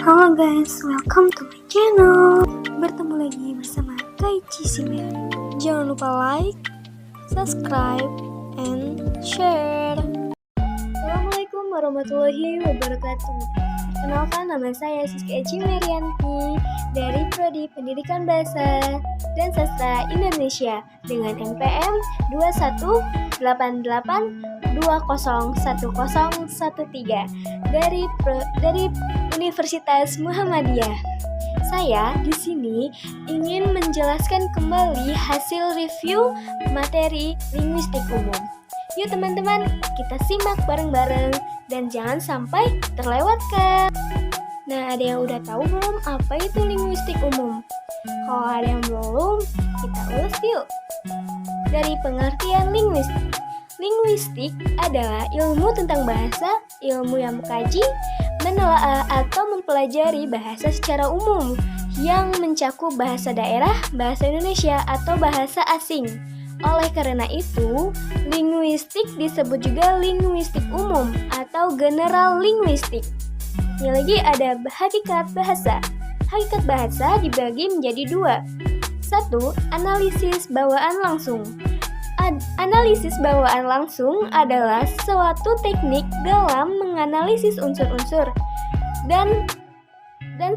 Halo guys, welcome to my channel. Bertemu lagi bersama Kaichi Simer. Jangan lupa like, subscribe, and share. Assalamualaikum warahmatullahi wabarakatuh. Kenalkan, nama saya Siska Eci Merianti dari Prodi Pendidikan Bahasa dan Sastra Indonesia dengan NPM 2188201013 dari Universitas Muhammadiyah. Saya di sini ingin menjelaskan kembali hasil review materi linguistik umum. Yuk teman-teman, kita simak bareng-bareng dan jangan sampai terlewatkan. Nah, ada yang udah tahu belum apa itu linguistik umum? Kalau ada yang belum, kita ulas yuk. Dari pengertian linguistik. Linguistik adalah ilmu tentang bahasa, ilmu yang mengkaji, menelaah atau mempelajari bahasa secara umum yang mencakup bahasa daerah, bahasa Indonesia, atau bahasa asing. Oleh karena itu, linguistik disebut juga linguistik umum atau general linguistik. Ini lagi ada hakikat bahasa. Hakikat bahasa dibagi menjadi dua. 1. Analisis bawaan langsung. Analisis bawaan langsung adalah suatu teknik dalam menganalisis unsur-unsur dan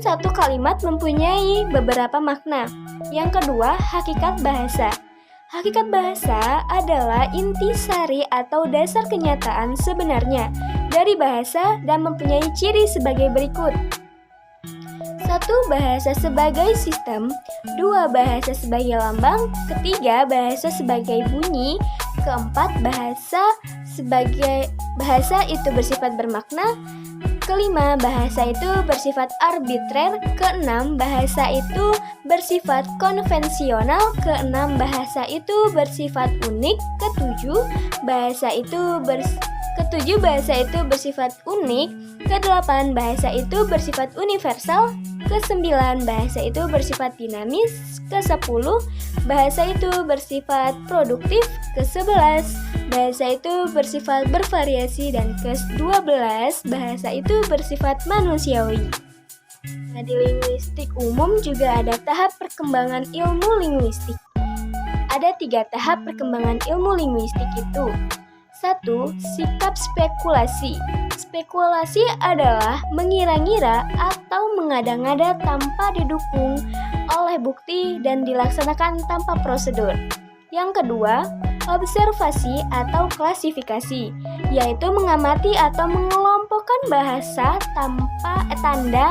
satu kalimat mempunyai beberapa makna. Yang kedua, hakikat bahasa. Hakikat bahasa adalah intisari atau dasar kenyataan sebenarnya dari bahasa dan mempunyai ciri sebagai berikut. 1. Bahasa sebagai sistem. 2. Bahasa sebagai lambang. 3. Bahasa sebagai bunyi. 4. Bahasa itu bersifat bermakna. 5. Bahasa itu bersifat arbitrer. 6. Bahasa itu bersifat konvensional. 6. Bahasa itu bersifat unik. 7. Bahasa itu bersifat unik. 8. Bahasa itu bersifat universal. 9. Bahasa itu bersifat dinamis. 10. Bahasa itu bersifat produktif. 11. Bahasa itu bersifat bervariasi. Dan 12. Bahasa itu bersifat manusiawi. Nah, di linguistik umum juga ada tahap perkembangan ilmu linguistik. Ada 3 tahap perkembangan ilmu linguistik itu. 1. Sikap spekulasi. Spekulasi adalah mengira-ngira atau mengada-ngada tanpa didukung oleh bukti dan dilaksanakan tanpa prosedur. Yang kedua, observasi atau klasifikasi, yaitu mengamati atau mengelompokkan bahasa tanpa tanda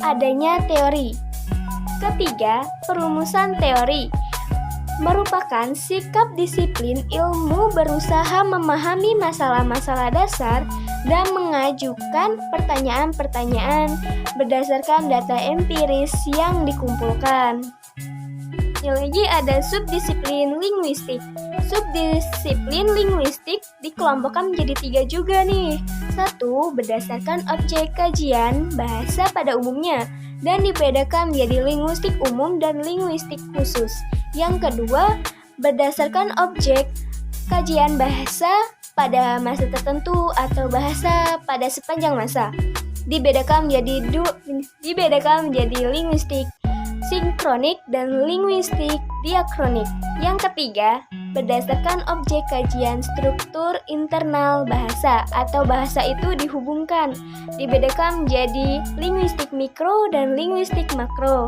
adanya teori. Ketiga, perumusan teori merupakan sikap disiplin ilmu berusaha memahami masalah-masalah dasar dan mengajukan pertanyaan-pertanyaan berdasarkan data empiris yang dikumpulkan. Yang lagi ada subdisiplin linguistik. Subdisiplin linguistik dikelompokkan menjadi 3 juga nih. 1. Berdasarkan objek kajian bahasa pada umumnya dan dibedakan menjadi linguistik umum dan linguistik khusus. Yang kedua, berdasarkan objek kajian bahasa pada masa tertentu atau bahasa pada sepanjang masa. Dibedakan menjadi linguistik sinkronik dan linguistik diakronik. Yang ketiga, berdasarkan objek kajian struktur internal bahasa atau bahasa itu dihubungkan. Dibedakan menjadi linguistik mikro dan linguistik makro.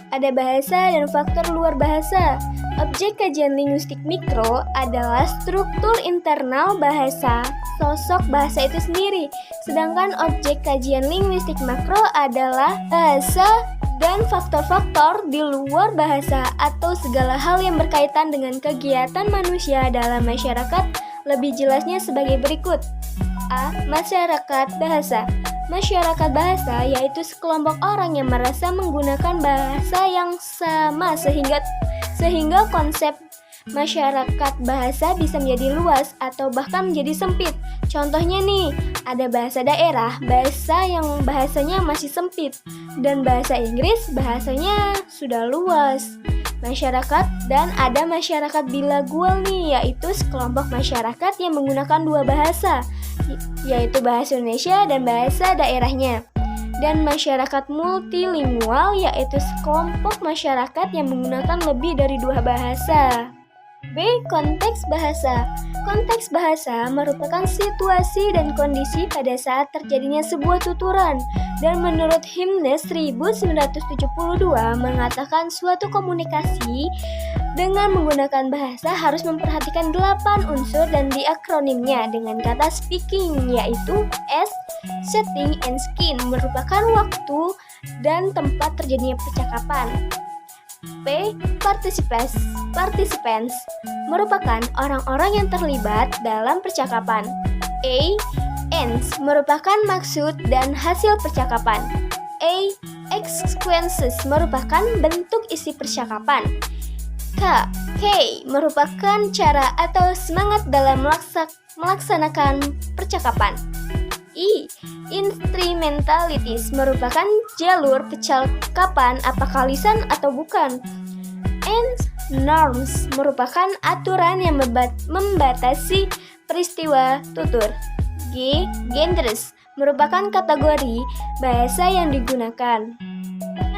Ada bahasa dan faktor luar bahasa. Objek kajian linguistik mikro adalah struktur internal bahasa, sosok bahasa itu sendiri. Sedangkan objek kajian linguistik makro adalah bahasa dan faktor-faktor di luar bahasa atau segala hal yang berkaitan dengan kegiatan manusia dalam masyarakat. Lebih jelasnya sebagai berikut. A. Masyarakat bahasa. Masyarakat bahasa yaitu sekelompok orang yang merasa menggunakan bahasa yang sama sehingga konsep masyarakat bahasa bisa menjadi luas atau bahkan menjadi sempit. Contohnya nih, ada bahasa daerah, bahasa yang bahasanya masih sempit, dan bahasa Inggris bahasanya sudah luas. Masyarakat dan ada masyarakat bilingual nih, yaitu sekelompok masyarakat yang menggunakan 2 bahasa, yaitu bahasa Indonesia dan bahasa daerahnya. dan masyarakat multilingual, yaitu sekelompok masyarakat yang menggunakan lebih dari 2 bahasa. B. Konteks bahasa. Konteks bahasa merupakan situasi dan kondisi pada saat terjadinya sebuah tuturan, dan menurut Himnes 1972 mengatakan suatu komunikasi dengan menggunakan bahasa harus memperhatikan 8 unsur dan diakronimnya dengan kata speaking, yaitu S, setting, and skin merupakan waktu dan tempat terjadinya percakapan. P. Participants merupakan orang-orang yang terlibat dalam percakapan. A. Ends merupakan maksud dan hasil percakapan. A. Consequences merupakan bentuk isi percakapan. K merupakan cara atau semangat dalam melaksanakan percakapan. I. Instrumentalities merupakan jalur percakapan apakah lisan atau bukan. N. Norms merupakan aturan yang membatasi peristiwa tutur. G. Genres merupakan kategori bahasa yang digunakan.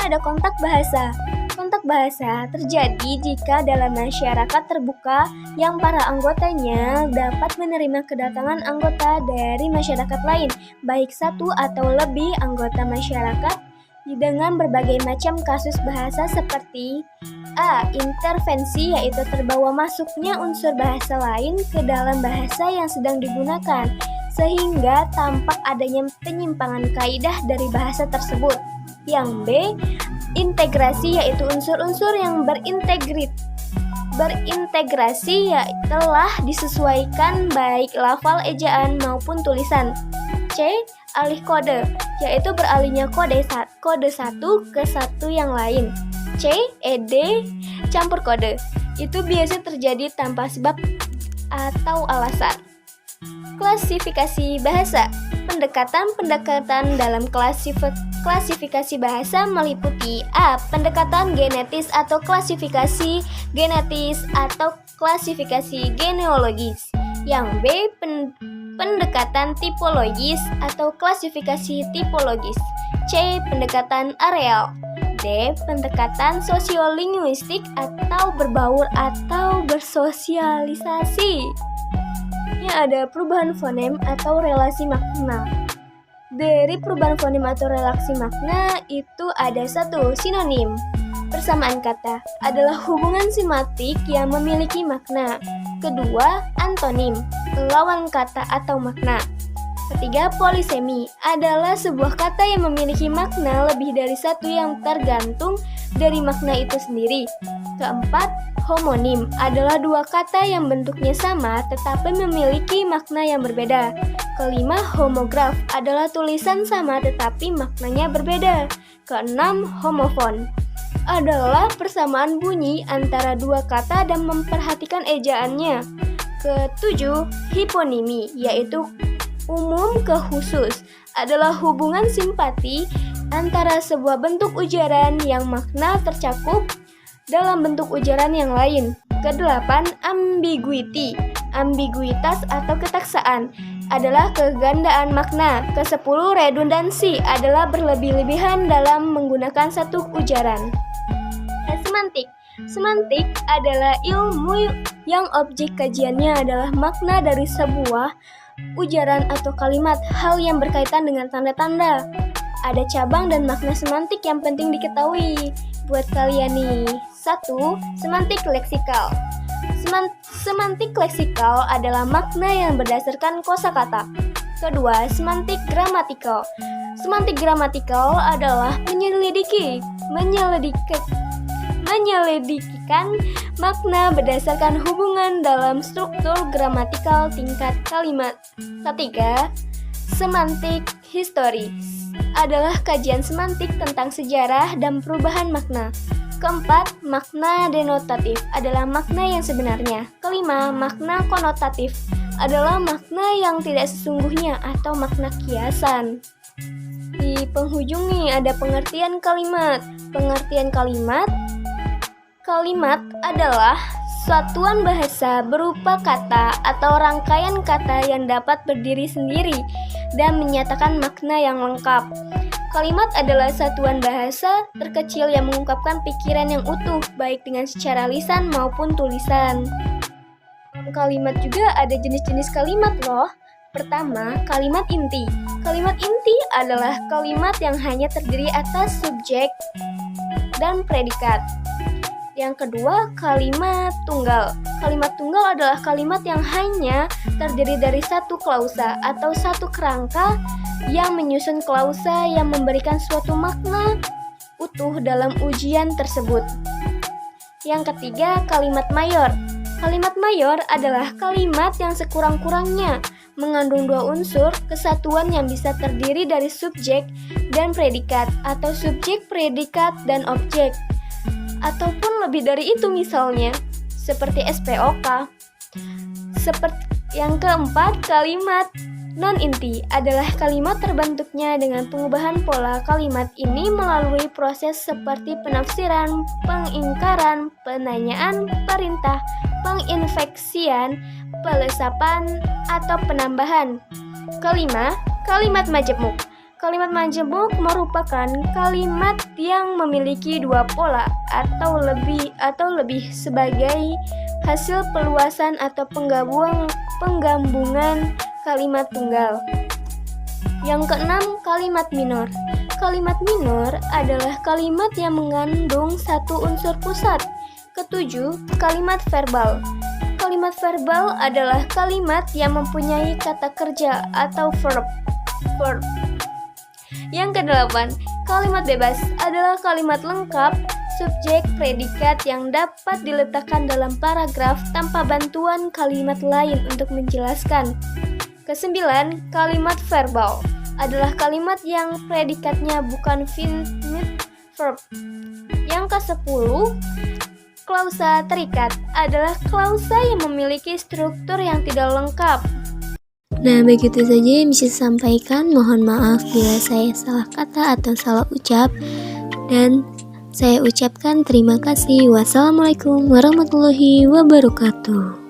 Ada kontak bahasa. Kontak bahasa terjadi jika dalam masyarakat terbuka yang para anggotanya dapat menerima kedatangan anggota dari masyarakat lain, baik satu atau lebih anggota masyarakat, dengan berbagai macam kasus bahasa seperti A. Intervensi, yaitu terbawa masuknya unsur bahasa lain ke dalam bahasa yang sedang digunakan, sehingga tampak adanya penyimpangan kaidah dari bahasa tersebut. Yang B. Integrasi, yaitu unsur-unsur yang berintegrasi telah disesuaikan baik lafal, ejaan maupun tulisan. C. Alih kode, yaitu beralihnya kode satu ke satu yang lain. C. Campur kode, itu biasa terjadi tanpa sebab atau alasan. Klasifikasi bahasa. Pendekatan dalam klasifikasi bahasa meliputi A. Pendekatan genetis atau klasifikasi genetis atau klasifikasi genealogis. Yang B. Pendekatan tipologis atau klasifikasi tipologis. C. Pendekatan areal. D. Pendekatan sosiolinguistik atau berbaur atau bersosialisasi. Ada perubahan fonem atau relasi makna. Dari perubahan fonem atau relasi makna itu ada 1. Sinonim. Persamaan kata adalah hubungan simatik yang memiliki makna. Kedua, antonim, lawan kata atau makna. Ketiga, polisemi adalah sebuah kata yang memiliki makna lebih dari satu yang tergantung dari makna itu sendiri. Keempat, homonim adalah 2 kata yang bentuknya sama tetapi memiliki makna yang berbeda. Kelima, homograf adalah tulisan sama tetapi maknanya berbeda. Keenam, homofon adalah persamaan bunyi antara 2 kata dan memperhatikan ejaannya. Ketujuh, hiponimi, yaitu umum ke khusus, adalah hubungan simpati antara sebuah bentuk ujaran yang makna tercakup dalam bentuk ujaran yang lain. Kedelapan, ambiguity, ambiguitas atau ketaksaan, adalah kegandaan makna. Kesepuluh, redundansi, adalah berlebih-lebihan dalam menggunakan satu ujaran. Semantik. Semantik adalah ilmu yang objek kajiannya adalah makna dari sebuah ujaran atau kalimat, hal yang berkaitan dengan tanda-tanda. Ada cabang dan makna semantik yang penting diketahui buat kalian nih. 1. Semantik leksikal. Semantik leksikal adalah makna yang berdasarkan kosakata. Kedua, semantik gramatikal. Semantik gramatikal adalah menyelidikan makna berdasarkan hubungan dalam struktur gramatikal tingkat kalimat. Ketiga, semantik historis adalah kajian semantik tentang sejarah dan perubahan makna. Keempat, makna denotatif adalah makna yang sebenarnya. Kelima, makna konotatif adalah makna yang tidak sesungguhnya atau makna kiasan. Di penghujung nih ada pengertian kalimat. Pengertian kalimat adalah satuan bahasa berupa kata atau rangkaian kata yang dapat berdiri sendiri dan menyatakan makna yang lengkap. Kalimat adalah satuan bahasa terkecil yang mengungkapkan pikiran yang utuh, baik dengan secara lisan maupun tulisan. Dalam kalimat juga ada jenis-jenis kalimat loh. Pertama, kalimat inti. Kalimat inti adalah kalimat yang hanya terdiri atas subjek dan predikat. Yang kedua, kalimat tunggal. Kalimat tunggal adalah kalimat yang hanya terdiri dari satu klausa atau satu kerangka yang menyusun klausa yang memberikan suatu makna utuh dalam ujian tersebut. Yang ketiga, kalimat mayor. Kalimat mayor adalah kalimat yang sekurang-kurangnya mengandung dua unsur kesatuan yang bisa terdiri dari subjek dan predikat atau subjek, predikat, dan objek. Ataupun lebih dari itu misalnya, seperti SPOK. Yang keempat, kalimat non-inti adalah kalimat terbentuknya dengan pengubahan pola kalimat ini melalui proses seperti penafsiran, pengingkaran, penanyaan, perintah, penginfeksian, pelesapan, atau penambahan. Kelima, kalimat majemuk. Kalimat majemuk merupakan kalimat yang memiliki dua pola atau lebih sebagai hasil peluasan atau penggabungan kalimat tunggal. Yang keenam, kalimat minor. Kalimat minor adalah kalimat yang mengandung satu unsur pusat. Ketujuh, kalimat verbal. Kalimat verbal adalah kalimat yang mempunyai kata kerja atau verb. Yang kedelapan, kalimat bebas adalah kalimat lengkap, subjek, predikat yang dapat diletakkan dalam paragraf tanpa bantuan kalimat lain untuk menjelaskan. Kesembilan, kalimat verbal adalah kalimat yang predikatnya bukan finite verb. Yang kesepuluh, klausa terikat adalah klausa yang memiliki struktur yang tidak lengkap. Nah, begitu saja yang bisa sampaikan. Mohon maaf bila saya salah kata atau salah ucap. Dan saya ucapkan terima kasih. Wassalamualaikum warahmatullahi wabarakatuh.